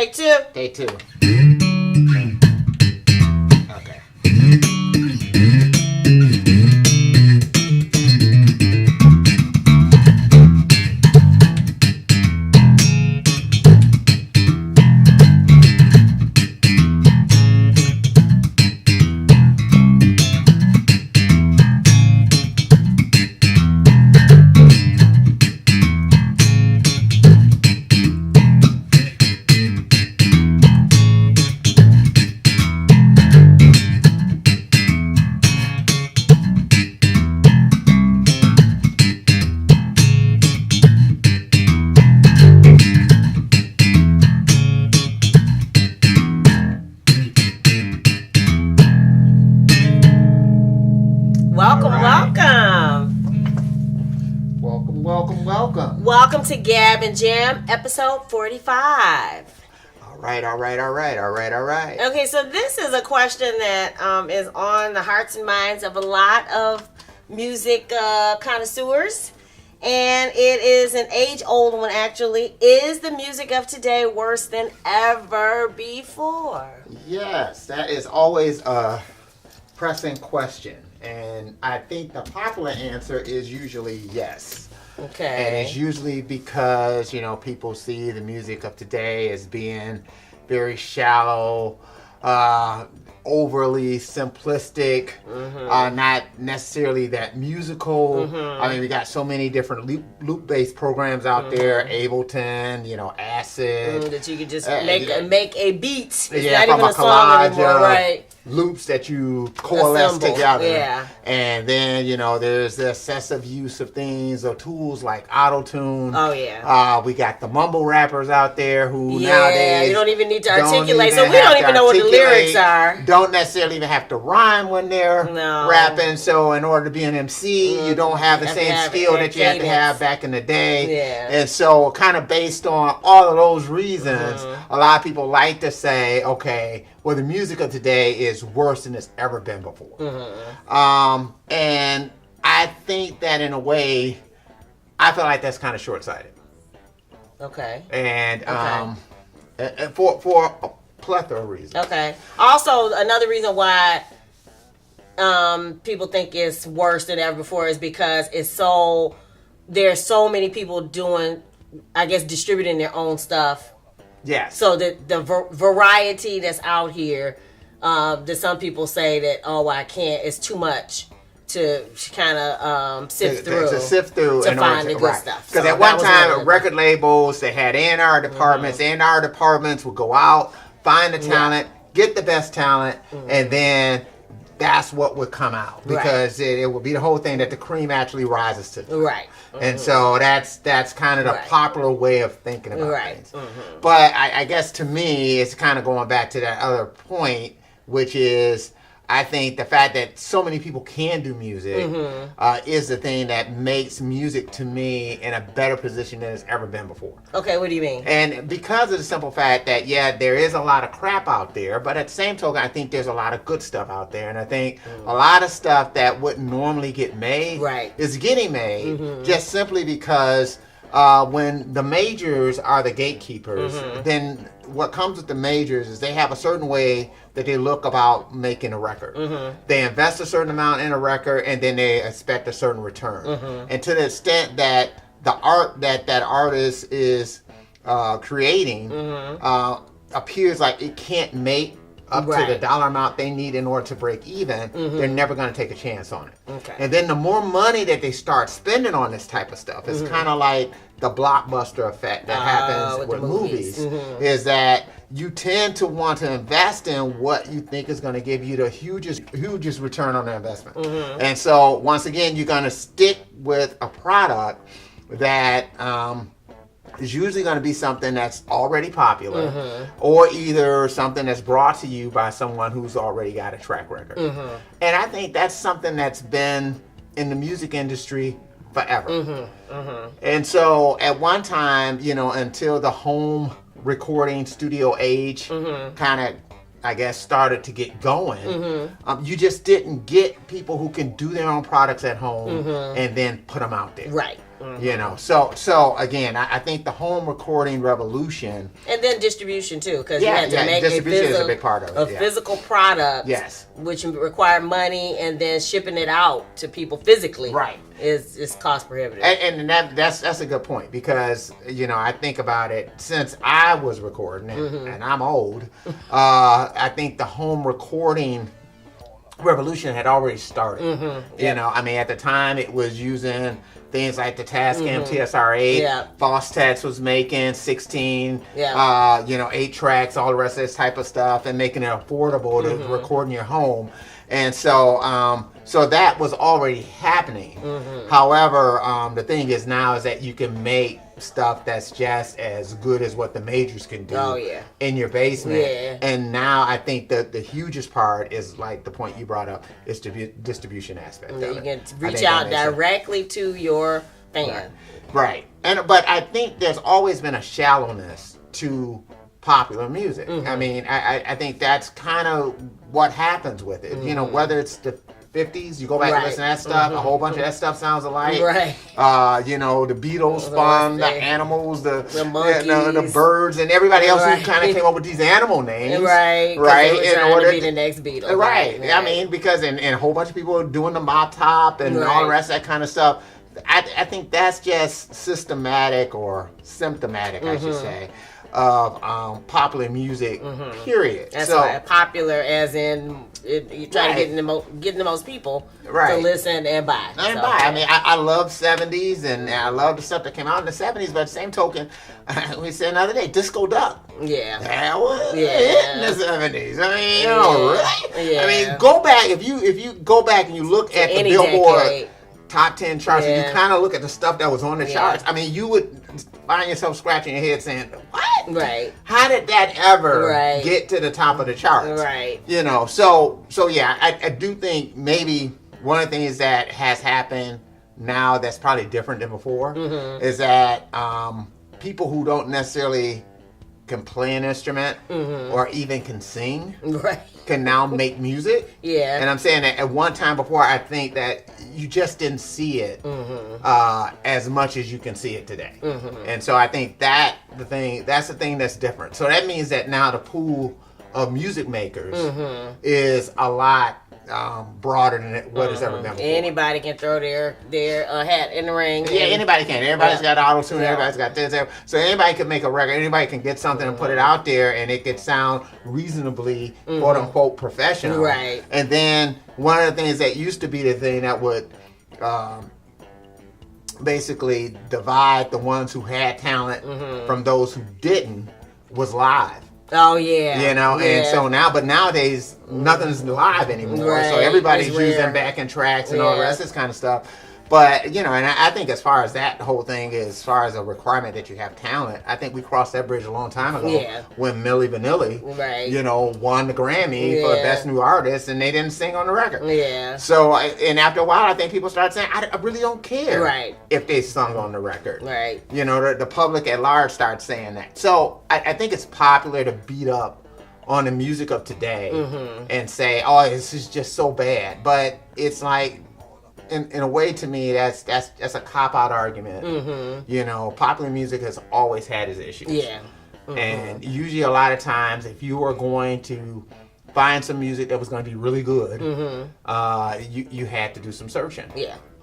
Take two. Take two. Okay. Welcome to Gab and Jam, episode 45. All right. Okay, so this is a question that is on the hearts and minds of a lot of music connoisseurs. And it is an age-old one, actually. Is the music of today worse than ever before? Yes, that is always a pressing question. And I think the popular answer is usually yes. Okay. And it's usually because, people see the music of today as being very shallow, overly simplistic, not necessarily that musical. I mean, we got so many different loop-based programs out there, Ableton, Acid. That you could just make a beat. It's not from even a song anymore, right? Loops that you coalesce together. Yeah. And then, there's the excessive use of things or tools like auto-tune. Oh, yeah. We got the mumble rappers out there who nowadays... you don't even need to articulate, so we don't even know what the lyrics are. Don't necessarily even have to rhyme when they're rapping. So in order to be an MC, you don't have the same skill that you had to have back in the day. Yeah. And so kind of based on all of those reasons, a lot of people like to say, okay, well, the music of today is worse than it's ever been before. And I think that in a way, I feel like that's kind of short-sighted. Okay. And for a plethora of reasons. Okay. Also, another reason why people think it's worse than ever before is because there's so many people distributing their own stuff. Yes. So the variety that's out here, that some people say that, I can't, it's too much to kind of sift through to find the good stuff. Because at one time, record labels, they had A&R departments. A&R departments would go out, find the talent, get the best talent, and then that's what would come out. Because it would be the whole thing that the cream actually rises to. Right. And so that's kind of the popular way of thinking about things. But I guess to me, it's kind of going back to that other point, which is I think the fact that so many people can do music is the thing that makes music to me in a better position than it's ever been before. Okay, what do you mean? And because of the simple fact that, there is a lot of crap out there, but at the same token, I think there's a lot of good stuff out there. And I think a lot of stuff that wouldn't normally get made is getting made just simply because when the majors are the gatekeepers, then what comes with the majors is they have a certain way that they look about making a record. They invest a certain amount in a record, and then they expect a certain return. And to the extent that the art that artist is creating appears like it can't make up to the dollar amount they need in order to break even, they're never going to take a chance on it. Okay. And then the more money that they start spending on this type of stuff, it's kind of like the blockbuster effect that happens with movies, is that you tend to want to invest in what you think is going to give you the hugest return on the investment. And so once again, you're going to stick with a product that is usually going to be something that's already popular, or either something that's brought to you by someone who's already got a track record. And I think that's something that's been in the music industry forever. And so at one time, until the home recording studio age kind of, I guess, started to get going, you just didn't get people who can do their own products at home and then put them out there. Right. You know, so again, I think the home recording revolution, and then distribution too, because you had to make distribution is a big part of it. A physical product, which required money, and then shipping it out to people physically, is cost prohibitive. And that's a good point, because you know, I think about it, since I was recording and I'm old, I think the home recording revolution had already started. You know, I mean, at the time it was using things like the Tascam TSR-8. Fostex was making 16, you know, 8 tracks, all the rest of this type of stuff, and making it affordable to record in your home. And so, so that was already happening. However, the thing is now is that you can make stuff that's just as good as what the majors can do in your basement. And now I think that the hugest part is, like the point you brought up, is the distribution aspect. You can reach out directly to your fan. Right. But I think there's always been a shallowness to popular music. I mean, I think that's kind of what happens with it. You know, whether it's the 50s, you go back and listen to that stuff, a whole bunch of that stuff sounds alike. You know, the Beatles spun, the animals, the monkeys, the birds, and everybody else who kind of came up with these animal names. Right. In order to be the next Beatles. I mean, because and a whole bunch of people are doing the mop top and all the rest of that kind of stuff. I think that's just systematic or symptomatic, I should say, of popular music, period. That's so popular as in you try to get the most people to listen and buy. I mean, I love 70s and I love the stuff that came out in the 70s, but at the same token, we said the other day, Disco Duck. That was in the 70s. I mean, you know, right? I mean, go back, if you go back and you look at the Billboard top 10 charts and you kind of look at the stuff that was on the charts, I mean, you would find yourself scratching your head saying, what? How did that ever get to the top of the charts? You know, so yeah, I do think maybe one of the things that has happened now that's probably different than before is that people who don't necessarily can play an instrument or even can sing can now make music. And I'm saying that at one time before, I think that you just didn't see it as much as you can see it today. And so I think that's the thing that's different. So that means that now the pool of music makers is a lot broader than what has ever been before. Anybody can throw their hat in the ring. Anybody can. Everybody's got auto-tune. Everybody's got this. So anybody can make a record. Anybody can get something and put it out there, and it could sound reasonably, quote unquote, professional. And then one of the things that used to be the thing that would basically divide the ones who had talent from those who didn't was live. You know, and so but nowadays nothing's live anymore. So everybody's using backing tracks and all the rest of this kind of stuff. But, you know, and I think as far as that whole thing is, as far as a requirement that you have talent, I think we crossed that bridge a long time ago when Milli Vanilli, you know, won the Grammy for Best New Artist, and they didn't sing on the record. So, and after a while, I think people started saying, I really don't care if they sung on the record. You know, the public at large started saying that. So I think it's popular to beat up on the music of today and say, oh, this is just so bad. But it's like, in a way, to me, that's a cop-out argument. You know, popular music has always had its issues. And usually a lot of times, if you are going to find some music that was going to be really good, you had to do some searching.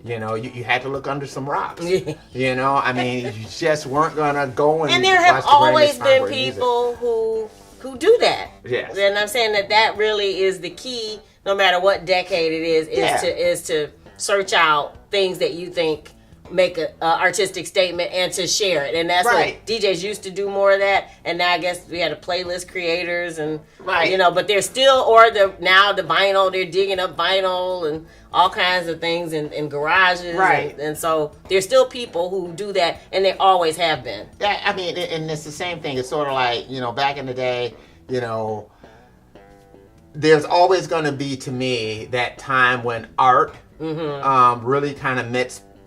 You know, you had to look under some rocks. You know, I mean, you just weren't going to go and there have always been people who do that. And I'm saying that really is the key, no matter what decade it is to search out things that you think make an artistic statement and to share it. And that's what DJs used to do more of that. And now I guess we had a playlist creators and, you know, but they're still, now the vinyl, they're digging up vinyl and all kinds of things in garages. And so there's still people who do that, and they always have been. Yeah, I mean, and it's the same thing. It's sort of like, you know, back in the day, you know, there's always going to be, to me, that time when art really kind of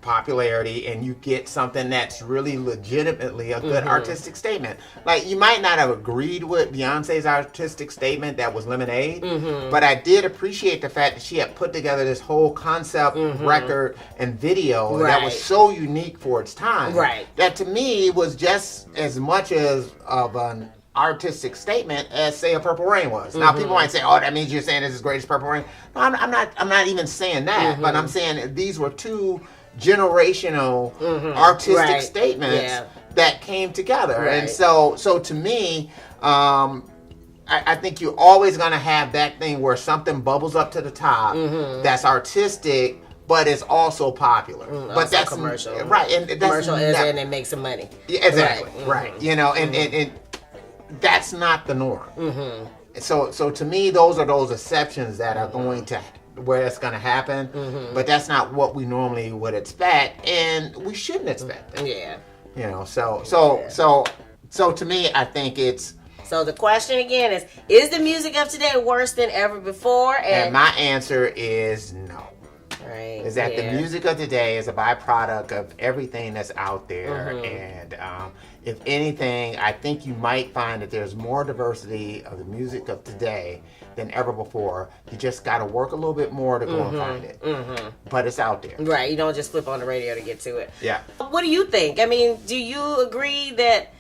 popularity and you get something that's really legitimately a good artistic statement. Like, you might not have agreed with Beyonce's artistic statement that was Lemonade, but I did appreciate the fact that she had put together this whole concept record and video that was so unique for its time. That to me was just as much as of an artistic statement as, say, a Purple Rain was. Now people might say, oh, that means you're saying this is greatest Purple Rain. No, I'm not even saying that, but I'm saying these were two generational artistic statements that came together. And so to me, I think you're always going to have that thing where something bubbles up to the top that's artistic, but it's also popular. But that's commercial. Right. And that's commercial is and it makes some money. Yeah, exactly. Right. You know, and that's not the norm. So to me, those are those exceptions that are going to, where it's going to happen, but that's not what we normally would expect, and we shouldn't expect it. Yeah. You know, so to me, I think it's. So the question again is the music of today worse than ever before? And my answer is no. Right. Is that the music of today is a byproduct of everything that's out there, and if anything, I think you might find that there's more diversity of the music of today than ever before. You just got to work a little bit more to go and find it. But it's out there. Right. You don't just flip on the radio to get to it. Yeah. What do you think? I mean, do you agree that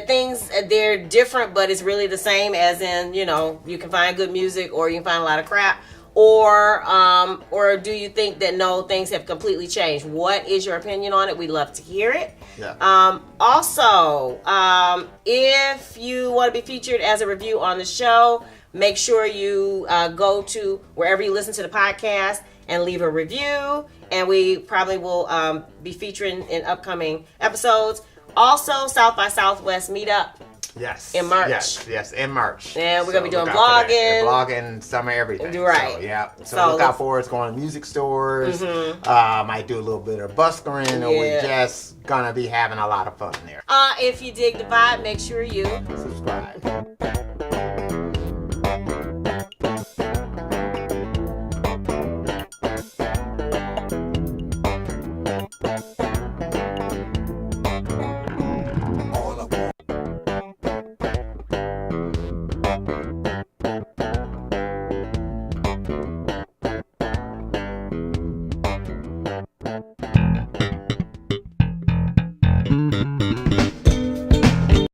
things, they're different, but it's really the same, as in, you know, you can find good music or you can find a lot of crap? Or do you think that no, things have completely changed? What is your opinion on it? We'd love to hear it. Yeah. Also, if you want to be featured as a review on the show, make sure you go to wherever you listen to the podcast and leave a review, and we probably will be featuring in upcoming episodes. Also, South by Southwest meetup. Yes. In March. Yes, in March. And we're going to be doing vlogging. Vlogging, summer, everything. Right. So, yeah. So look out for it. It's going to music stores. Might do a little bit of buskering. We're just going to be having a lot of fun there. If you dig the vibe, make sure you subscribe.